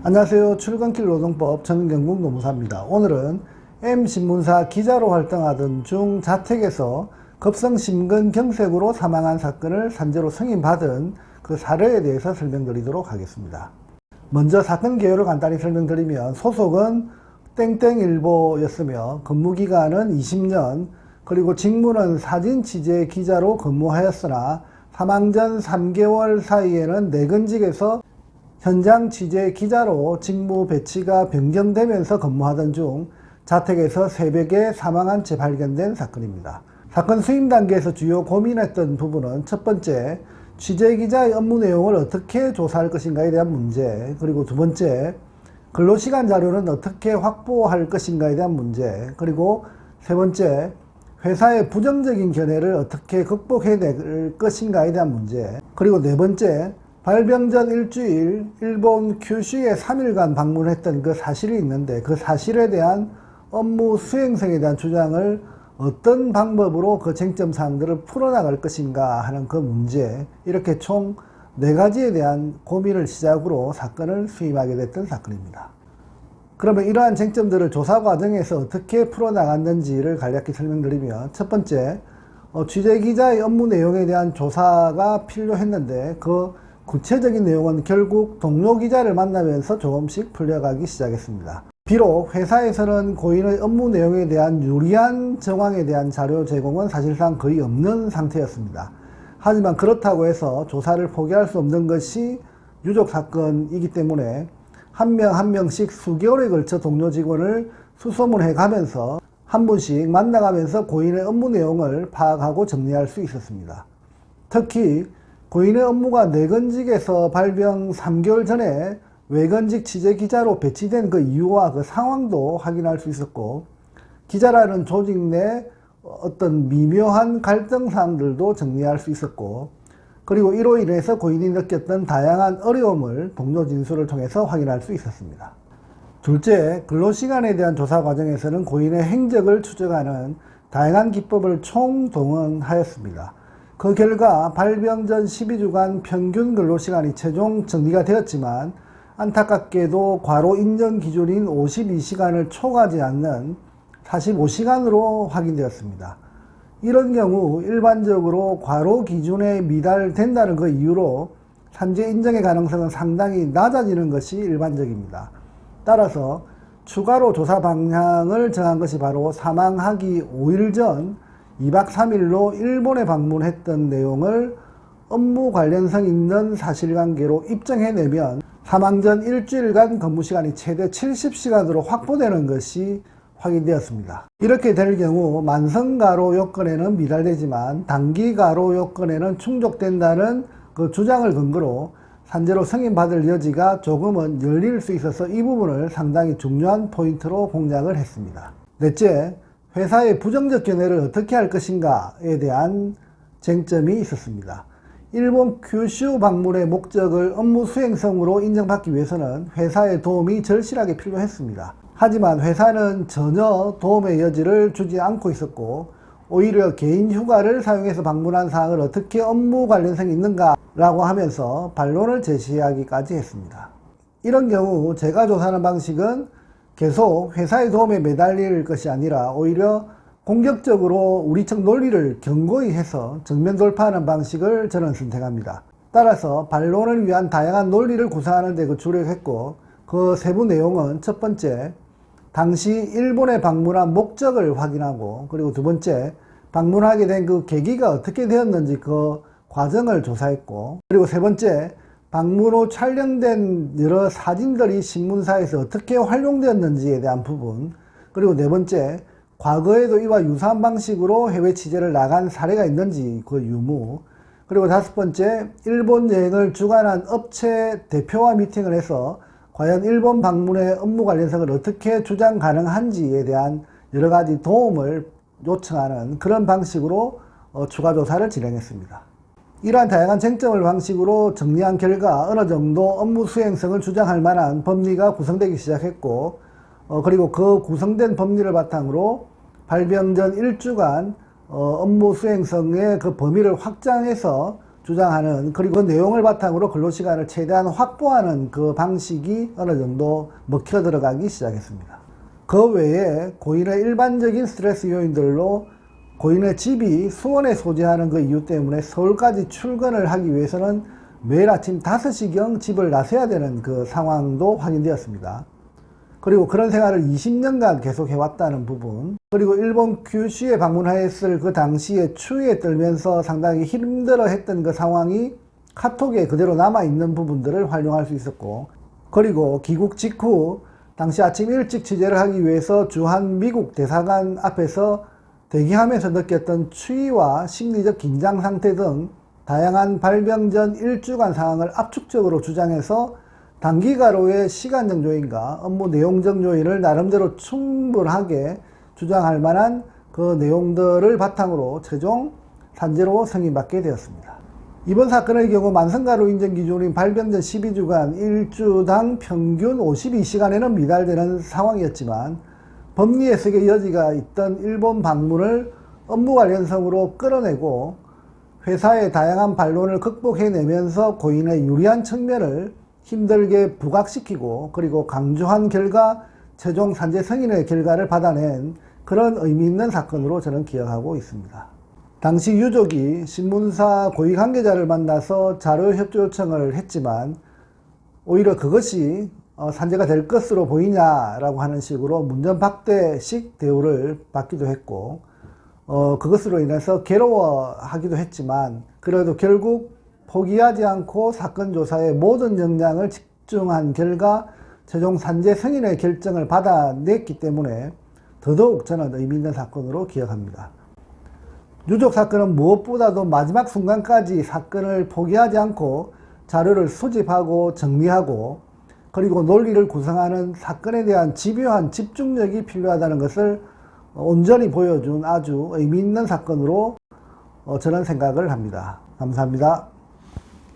안녕하세요. 출근길 노동법 전경국 노무사입니다. 오늘은 M신문사 기자로 활동하던 중 자택에서 급성심근 경색으로 사망한 사건을 산재로 승인받은 그 사례에 대해서 설명드리도록 하겠습니다. 먼저 사건 개요를 간단히 설명드리면 소속은 땡땡일보였으며 근무기간은 20년, 그리고 직무는 사진 취재 기자로 근무하였으나 사망 전 3개월 사이에는 내근직에서 현장 취재 기자로 직무 배치가 변경되면서 근무하던 중 자택에서 새벽에 사망한 채 발견된 사건입니다. 사건 수임 단계에서 주요 고민했던 부분은 첫 번째, 취재 기자의 업무 내용을 어떻게 조사할 것인가에 대한 문제, 그리고 두 번째, 근로시간 자료는 어떻게 확보할 것인가에 대한 문제, 그리고 세 번째, 회사의 부정적인 견해를 어떻게 극복해낼 것인가에 대한 문제, 그리고 네 번째, 발병 전 일주일 일본 큐슈에 3일간 방문했던 그 사실이 있는데 그 사실에 대한 업무 수행성에 대한 주장을 어떤 방법으로 그 쟁점 사항들을 풀어나갈 것인가 하는 그 문제, 이렇게 총 4가지에 대한 고민을 시작으로 사건을 수임하게 됐던 사건입니다. 그러면 이러한 쟁점들을 조사 과정에서 어떻게 풀어나갔는지를 간략히 설명드리면, 첫 번째, 취재기자의 업무 내용에 대한 조사가 필요했는데 그 구체적인 내용은 결국 동료 기자를 만나면서 조금씩 풀려가기 시작했습니다. 비록 회사에서는 고인의 업무 내용에 대한 유리한 정황에 대한 자료 제공은 사실상 거의 없는 상태였습니다. 하지만 그렇다고 해서 조사를 포기할 수 없는 것이 유족 사건이기 때문에 한 명 한 명씩 수개월에 걸쳐 동료 직원을 수소문해 가면서 한 분씩 만나가면서 고인의 업무 내용을 파악하고 정리할 수 있었습니다. 특히 고인의 업무가 내근직에서 발병 3개월 전에 외근직 취재기자로 배치된 그 이유와 그 상황도 확인할 수 있었고, 기자라는 조직 내 어떤 미묘한 갈등사항들도 정리할 수 있었고, 그리고 이로 인해서 고인이 느꼈던 다양한 어려움을 동료 진술을 통해서 확인할 수 있었습니다. 둘째, 근로시간에 대한 조사 과정에서는 고인의 행적을 추적하는 다양한 기법을 총동원하였습니다. 그 결과 발병 전 12주간 평균 근로시간이 최종 정리가 되었지만 안타깝게도 과로 인정 기준인 52시간을 초과하지 않는 45시간으로 확인되었습니다. 이런 경우 일반적으로 과로 기준에 미달된다는 그 이유로 산재 인정의 가능성은 상당히 낮아지는 것이 일반적입니다. 따라서 추가로 조사 방향을 정한 것이 바로 사망하기 5일 전 2박 3일로 일본에 방문했던 내용을 업무 관련성 있는 사실관계로 입증해내면 사망 전 일주일간 근무시간이 최대 70시간으로 확보되는 것이 확인되었습니다. 이렇게 될 경우 만성가로 요건에는 미달되지만 단기가로 요건에는 충족된다는 그 주장을 근거로 산재로 승인받을 여지가 조금은 열릴 수 있어서 이 부분을 상당히 중요한 포인트로 공략을 했습니다. 넷째, 회사의 부정적 견해를 어떻게 할 것인가에 대한 쟁점이 있었습니다. 일본 큐슈 방문의 목적을 업무 수행성으로 인정받기 위해서는 회사의 도움이 절실하게 필요했습니다. 하지만 회사는 전혀 도움의 여지를 주지 않고 있었고, 오히려 개인 휴가를 사용해서 방문한 사항을 어떻게 업무 관련성이 있는가 라고 하면서 반론을 제시하기까지 했습니다. 이런 경우 제가 조사하는 방식은 계속 회사의 도움에 매달릴 것이 아니라 오히려 공격적으로 우리 측 논리를 견고히 해서 정면 돌파하는 방식을 저는 선택합니다. 따라서 반론을 위한 다양한 논리를 구사하는 데 주력했고, 그 세부 내용은 첫 번째, 당시 일본에 방문한 목적을 확인하고, 그리고 두 번째, 방문하게 된 그 계기가 어떻게 되었는지 그 과정을 조사했고, 그리고 세 번째, 방문 후 촬영된 여러 사진들이 신문사에서 어떻게 활용되었는지에 대한 부분, 그리고 네 번째, 과거에도 이와 유사한 방식으로 해외 취재를 나간 사례가 있는지 그 유무, 그리고 다섯 번째, 일본 여행을 주관한 업체 대표와 미팅을 해서 과연 일본 방문의 업무 관련성을 어떻게 주장 가능한지에 대한 여러 가지 도움을 요청하는 그런 방식으로 추가 조사를 진행했습니다. 이러한 다양한 쟁점을 방식으로 정리한 결과 어느 정도 업무 수행성을 주장할 만한 법리가 구성되기 시작했고, 그리고 그 구성된 법리를 바탕으로 발병 전 1주간 업무 수행성의 그 범위를 확장해서 주장하는, 그리고 그 내용을 바탕으로 근로시간을 최대한 확보하는 그 방식이 어느 정도 먹혀 들어가기 시작했습니다. 그 외에 고인의 일반적인 스트레스 요인들로 고인의 집이 수원에 소재하는 그 이유 때문에 서울까지 출근을 하기 위해서는 매일 아침 5시경 집을 나서야 되는 그 상황도 확인되었습니다. 그리고 그런 생활을 20년간 계속 해왔다는 부분, 그리고 일본 큐슈에 방문하였을 그 당시에 추위에 떨면서 상당히 힘들어했던 그 상황이 카톡에 그대로 남아있는 부분들을 활용할 수 있었고, 그리고 귀국 직후 당시 아침 일찍 취재를 하기 위해서 주한 미국 대사관 앞에서 대기하면서 느꼈던 추위와 심리적 긴장 상태 등 다양한 발병 전 일주간 상황을 압축적으로 주장해서 단기가로의 시간적 요인과 업무 내용적 요인을 나름대로 충분하게 주장할 만한 그 내용들을 바탕으로 최종 산재로 승인받게 되었습니다. 이번 사건의 경우 만성가루 인정 기준인 발병 전 12주간 일주당 평균 52시간에는 미달되는 상황이었지만 법리 해석의 여지가 있던 일본 방문을 업무 관련성으로 끌어내고 회사의 다양한 반론을 극복해내면서 고인의 유리한 측면을 힘들게 부각시키고, 그리고 강조한 결과 최종 산재 승인의 결과를 받아낸 그런 의미 있는 사건으로 저는 기억하고 있습니다. 당시 유족이 신문사 고위 관계자를 만나서 자료 협조 요청을 했지만 오히려 그것이 산재가 될 것으로 보이냐라고 하는 식으로 문전박대식 대우를 받기도 했고, 그것으로 인해서 괴로워하기도 했지만 그래도 결국 포기하지 않고 사건 조사에 모든 역량을 집중한 결과 최종 산재 승인의 결정을 받아냈기 때문에 더더욱 저는 의미 있는 사건으로 기억합니다. 유족 사건은 무엇보다도 마지막 순간까지 사건을 포기하지 않고 자료를 수집하고 정리하고, 그리고 논리를 구성하는 사건에 대한 집요한 집중력이 필요하다는 것을 온전히 보여준 아주 의미 있는 사건으로 저는 생각을 합니다. 감사합니다.